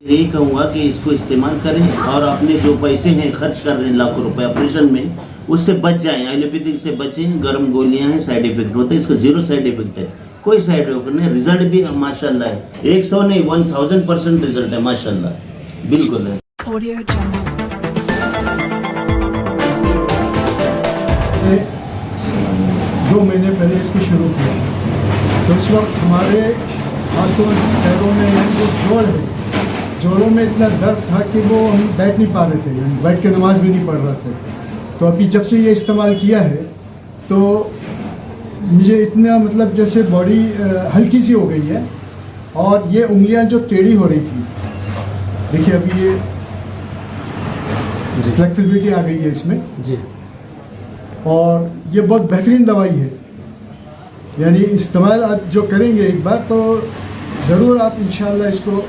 यही कहूँगा कि इसको इस्तेमाल करें और अपने जो पैसे हैं खर्च कर रहे हैं लाखों रुपए ऑपरेशन में, उससे बच जाएं। एलोपैथिक से बचें। गर्म गोलियां हैं, साइड इफेक्ट होते हैं। इसका 0 साइड इफेक्ट है, कोई साइड इफेक्ट नहीं। रिजल्ट भी माशाल्लाह है, 100 नहीं 1000% रिजल्ट है माशाल्लाह, बिल्कुल है। Audio Jungle. 2 महीने पहले इसको शुरू किया, तो इस वक्त हमारे हाथों पैरों में जो जोड़ है, जोड़ों में इतना दर्द था कि वो हम बैठ नहीं पा रहे थे, यानी बैठ के नमाज भी नहीं पढ़ रहे थे। तो अभी जब से ये इस्तेमाल किया है तो मुझे इतना मतलब जैसे बॉडी हल्की सी हो गई है, और ये उंगलियां जो टेढ़ी हो रही थी, देखिए अभी ये फ्लेक्सिबिलिटी आ गई है इसमें जी। और ये बहुत बेहतरीन दवाई है। यानी इस्तेमाल आप जो करेंगे एक बार तो ज़रूर आप इंशाल्लाह इसको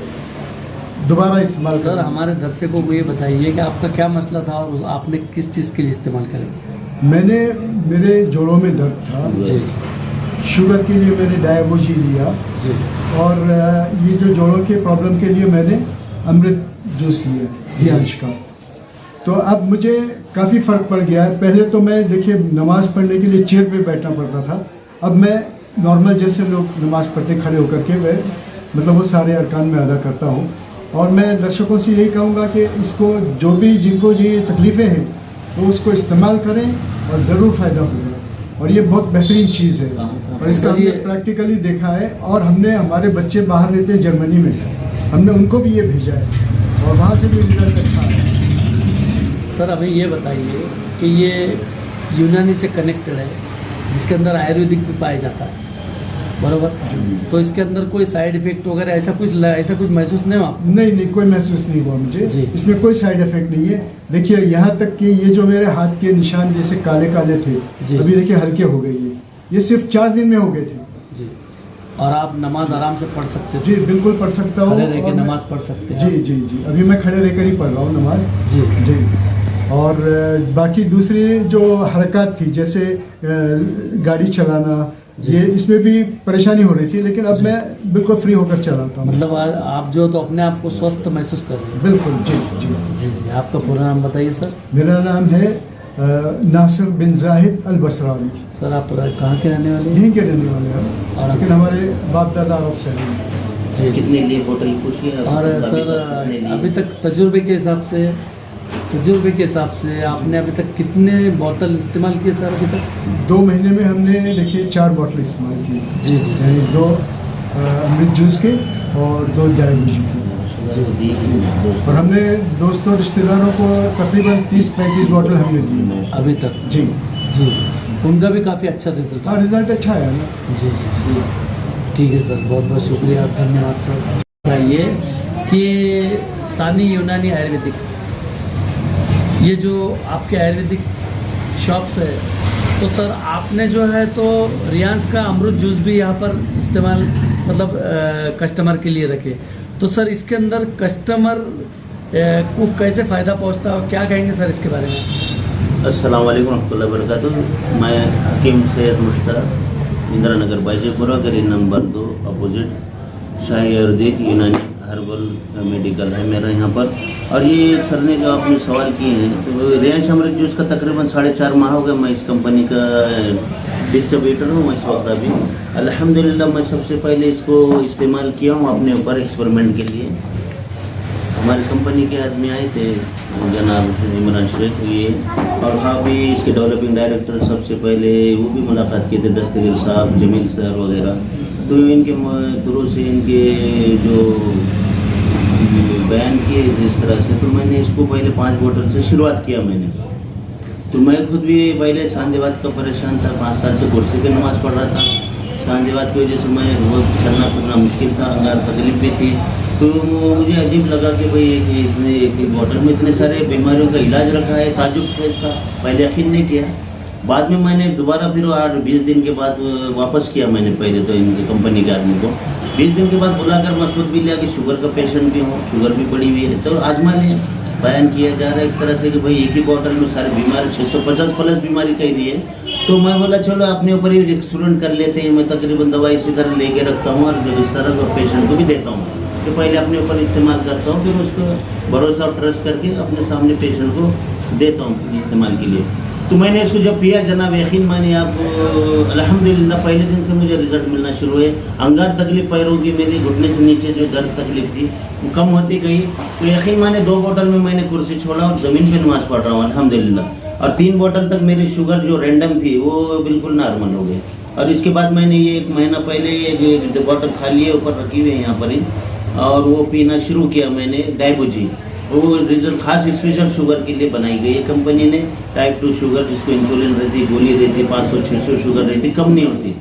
दोबारा इस्तेमाल सर करेंगे। हमारे दर्शकों को ये बताइए कि आपका क्या मसला था और आपने किस चीज़ के लिए इस्तेमाल करें? मैंने मेरे जोड़ों में दर्द था, जी जी शुगर के लिए मैंने डायबोजी लिया, जी। और ये जो जोड़ों के प्रॉब्लम के लिए मैंने अमृत जूस लिया हर्ष का। तो अब मुझे काफ़ी फ़र्क पड़ गया है। पहले तो मैं देखिए नमाज़ पढ़ने के लिए चेयर पे बैठना पड़ता था, अब मैं नॉर्मल जैसे लोग नमाज़ पढ़ते खड़े होकर के मैं मतलब वो सारे अरकान में अदा करता हूँ। और मैं दर्शकों से यही कहूँगा कि इसको जो भी जिनको ये तकलीफ़ें हैं वो उसको इस्तेमाल करें और ज़रूर फ़ायदा होगा। और ये बहुत बेहतरीन चीज़ है, और इसका हमने प्रैक्टिकली देखा है। और हमने हमारे बच्चे बाहर रहते हैं जर्मनी में, हमने उनको भी ये भेजा है और वहाँ से भी रिज़ल्ट अच्छा है। सर अभी ये बताइए कि ये यूनानी से कनेक्टेड है, जिसके अंदर आयुर्वेदिक भी पाया जाता है, बरोबर? तो इसके अंदर कोई साइड इफेक्ट वगैरह ऐसा कुछ महसूस नहीं हुआ? नहीं, कोई महसूस नहीं हुआ मुझे जी। इसमें कोई साइड इफेक्ट नहीं है। देखिए यहाँ तक कि ये जो मेरे हाथ के निशान जैसे काले काले थे, जी। अभी देखिए हल्के हो गए। ये सिर्फ 4 दिन में हो गए थे जी। और आप नमाज आराम से पढ़ सकते हैं? जी, बिल्कुल पढ़ सकता हूँ। खड़े रह के और मैं- नमाज पढ़ सकते हैं? जी जी जी, अभी मैं खड़े रहकर ही पढ़ रहा हूँ नमाज। जी जी। और बाकी दूसरी जो हरकत थी जैसे गाड़ी चलाना, ये इसमें भी परेशानी हो रही थी, लेकिन अब मैं बिल्कुल फ्री होकर चलाता हूँ। मतलब आप जो तो अपने आप को स्वस्थ महसूस कर रहे हैं? बिल्कुल। जी जी जी जी। आपका पूरा नाम बताइए सर। मेरा नाम है नासिर बिन जाहिद अल बसरावी। सर आप कहाँ के रहने वाले हैं? यहीं के रहने वाले हैं, और लेकिन हमारे बाप दादा अरब से हैं। जी। कितने लिए होटल पूछिए। और सर अभी तक तजुर्बे के हिसाब से आपने अभी तक कितने बोतल इस्तेमाल किए सर अभी तक? 2 महीने में हमने देखिए 4 बोतल इस्तेमाल की, जी जी जी यानी 2 अमृत जूस के और 2 डायबोजी के। और हमने दोस्तों रिश्तेदारों को तकरीबन 30-35 बोतल हमने दी अभी तक। जी जी। उनका भी काफ़ी अच्छा रिजल्ट है। हाँ, रिजल्ट अच्छा है ना। जी जी जी। ठीक है सर, बहुत बहुत शुक्रिया, धन्यवाद सर। बताइए कि सानी यूनानी आयुर्वेदिक, ये जो आपके आयुर्वेदिक शॉप्स है, तो सर आपने जो है तो रियांस का अमृत जूस भी यहाँ पर इस्तेमाल मतलब कस्टमर के लिए रखे, तो सर इसके अंदर कस्टमर को कैसे फ़ायदा पहुँचता है और क्या कहेंगे सर इसके बारे में? अस्सलाम वालेकुम रहमतुल्लाहि व बरकातुहू। मैं हकीम सैयद मुश्ताक, इंदिरा नगर बाईजपुरा, गली नंबर 2 अपोजिट शाही आयुर्वेदिक यूनानी हर्बल मेडिकल है मेरा यहाँ पर। और ये सर ने जो आपने सवाल किए हैं, तो रियांस अमृत जूस का तकरीबन 4.5 माह हो गए मैं इस कंपनी का डिस्ट्रीब्यूटर हूँ इस वक्त। अभी अल्हम्दुलिल्लाह मैं सबसे पहले इसको इस्तेमाल किया हूँ अपने ऊपर एक्सपेरिमेंट के लिए। हमारी कंपनी के आदमी आए थे जनाब इमरान शेख, ये और काफ़ी इसके डेवलपिंग डायरेक्टर सबसे पहले वो भी मुलाकात किए थे, दस्तगीर साहब, जमील सर वगैरह। तो इनके थ्रू से इनके जो बयान किए जिस तरह से, तो मैंने इसको पहले 5 बोतल से शुरुआत किया मैंने। तो मैं खुद भी पहले सांदेवाद का परेशान था, 5 साल से कुर्सी पे नमाज़ पढ़ रहा था। सांदेवाद की वजह से मैं रोज़ चलना फिरना मुश्किल था, अंगार तकलीफ भी थी। तो मुझे अजीब लगा कि भाई इसने एक बोतल में इतने सारे बीमारियों का इलाज रखा है, ताजुब था इसका, पहले यकीन नहीं किया। बाद में मैंने दोबारा फिर 20 दिन के बाद वापस किया मैंने, पहले तो इनकी कंपनी के आदमी को 20 दिन के बाद बुलाकर मैं खुद भी लिया कि शुगर का पेशेंट भी हूँ, शुगर भी पड़ी हुई है, तो आजमा लें। बयान किया जा रहा है इस तरह से कि भाई एक ही बोतल में सारी बीमारी 650 प्लस बीमारी कह रही है। तो मैं बोला चलो अपने ऊपर ही एक्सपेरिमेंट कर लेते हैं। मैं तकरीबन दवाई इसी तरह लेके रखता हूँ और इस तरह का पेशेंट को भी देता हूँ। कि पहले अपने ऊपर इस्तेमाल करता हूँ, फिर उसको भरोसा और ट्रस्ट करके अपने सामने पेशेंट को देता हूँ इस्तेमाल के लिए। तो मैंने इसको जब पिया जनाब, यकीन मानिए आप, अल्हम्दुलिल्लाह पहले दिन से मुझे रिजल्ट मिलना शुरू हुए। अंगार तकलीफ पैरों की, मेरी घुटने से नीचे जो दर्द तकलीफ थी वो कम होती गई। तो यकीन मानिए 2 बोतल में मैंने कुर्सी छोड़ा और ज़मीन पे नमाज़ पढ़ रहा हूँ अल्हम्दुलिल्लाह। और 3 बोतल तक मेरी शुगर जो रैंडम थी वो बिल्कुल नॉर्मल हो गई। और इसके बाद मैंने ये 1 महीना पहले एक बोतल खाली है, ऊपर रखी हुई है यहाँ पर ही, और वो पीना शुरू किया मैंने डायबोजी। वो रिजल्ट खास स्पेशल शुगर के लिए बनाई गई है कंपनी ने। टाइप 2 शुगर, जिसको इंसुलिन रहती, गोली रहती, 500-600 शुगर रहती, कम नहीं होती,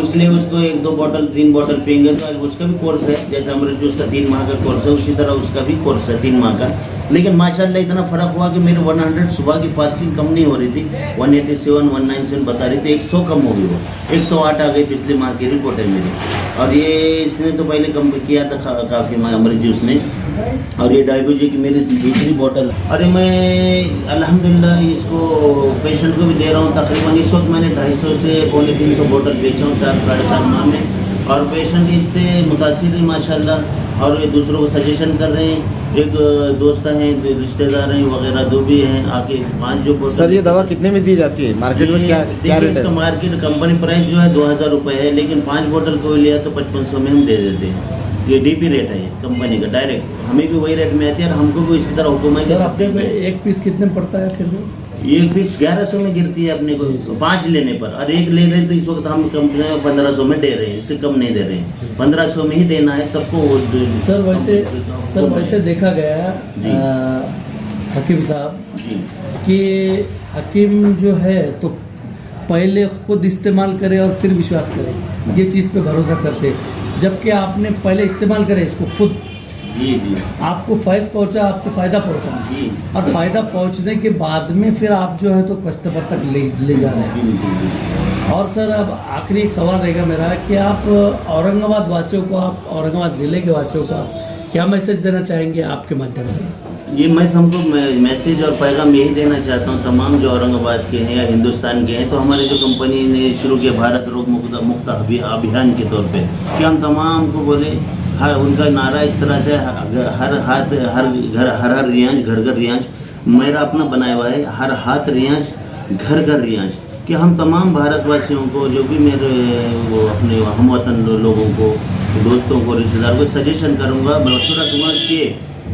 इसलिए उसको 1-2 बोतल 3 बोतल पियेंगे तो उसका भी कोर्स है। जैसे अमृत जूस का 3 माह का कोर्स है, उसी तरह उसका भी कोर्स है 3 माह का। लेकिन माशाल्लाह इतना फ़र्क हुआ कि मेरे 100 सुबह की फास्टिंग कम नहीं हो रही थी, 187 197 बता रही थी, 100 कम हो गई, वो 108 आ गई। पिछले माह की रिपोर्ट है मेरी। और ये इसने तो पहले कम किया था काफ़ी अमृत जूस ने। और ये डायबोजी की मेरी दूसरी बोतल, अरे मैं अल्हम्दुलिल्लाह इसको पेशेंट को भी दे रहा हूँ। तकरीबन इस वक्त मैंने 250 से 350 बोतल बेचा हूँ 4-4.5 माह में। और पेशेंट इससे मुतासिर है माशाल्लाह, और ये दूसरों को सजेशन कर रहे हैं। एक दोस्त हैं, रिश्तेदार हैं वगैरह, जो भी हैं, आके 5 जो बोतल। सर ये दवा कितने में दी जाती है मार्केट में, क्या रेट इसका है? मार्केट कंपनी प्राइस जो है 2000 रुपये है, लेकिन 5 बोतल को लिया तो 5500 में हम दे देते हैं। ये डीपी रेट है कंपनी का, डायरेक्ट हमें भी वही रेट में आती है और हमको भी इसी तरह हुक्म है। सर अपने पे 1 पीस कितने में पड़ता है फिर वो? ये 1 पीस 1100 में गिरती है अपने को, 5 लेने पर। और 1 ले रहे हैं तो इस वक्त हम कंपनी 1500 में दे रहे हैं, इससे कम नहीं दे रहे हैं। 1500 में ही देना है सबको। सर वैसे देखा गया हकीम साहब जी, कि हकीम जो है तो पहले खुद इस्तेमाल करे और फिर विश्वास करे, ये चीज़ पे भरोसा करते, जबकि आपने पहले इस्तेमाल करे इसको खुद, जी जी आपको फैज़ पहुंचा, आपको फ़ायदा पहुंचा, जी और फ़ायदा पहुंचने के बाद में फिर आप जो है तो कस्टमर तक ले जा रहे हैं। जी जी। और सर अब आखिरी एक सवाल रहेगा मेरा कि आप औरंगाबाद वासियों को, आप औरंगाबाद ज़िले के वासियों को आप क्या मैसेज देना चाहेंगे आपके माध्यम से? ये मैं हमको मैसेज और पैगाम यही देना चाहता हूँ तमाम जो औरंगाबाद के हैं या हिंदुस्तान के हैं। तो हमारे जो कंपनी ने शुरू किया भारत रोग मुक्त अभियान के तौर पे, कि हम तमाम को बोले, हर उनका नारा इस तरह से हर हाथ हर घर हर रियांज घर घर रियांज, मेरा अपना बनाया हुआ है, हर हाथ रियांज घर घर रियांज, कि हम तमाम भारतवासियों को, जो भी मेरे वो अपने हमवतन लोगों को, दोस्तों को, रिश्तेदार को सजेशन करूँगा, मशवरा दूँगा कि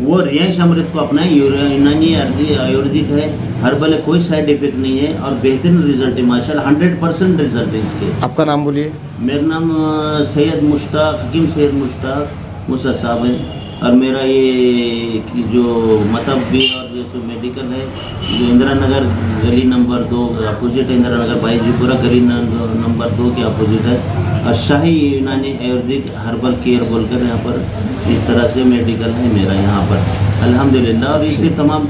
वो रियांश अमृत को अपनाएं। यूनानी आयुर्वेदिक है, हर्बल है, कोई साइड इफेक्ट नहीं है और बेहतरीन रिजल्ट है माशाल्लाह, 100% रिजल्ट है इसके। आपका नाम बोलिए। मेरा नाम सैयद मुश्ताक, हकीम सैयद मुश्ताक मूसा साहब है। और मेरा ये कि जो मतलब भी और जो मेडिकल है, जो इंदिरा नगर गली नंबर 2 अपोजिट, इंदिरा नगर बाईजीपुरा गली नंबर 2 के अपोजिट है। और शाही यूनानी आयुर्वेदिक हर्बल केयर बोलकर यहाँ पर इस तरह से मेडिकल है मेरा यहाँ पर अल्हम्दुलिल्लाह। और इससे तमाम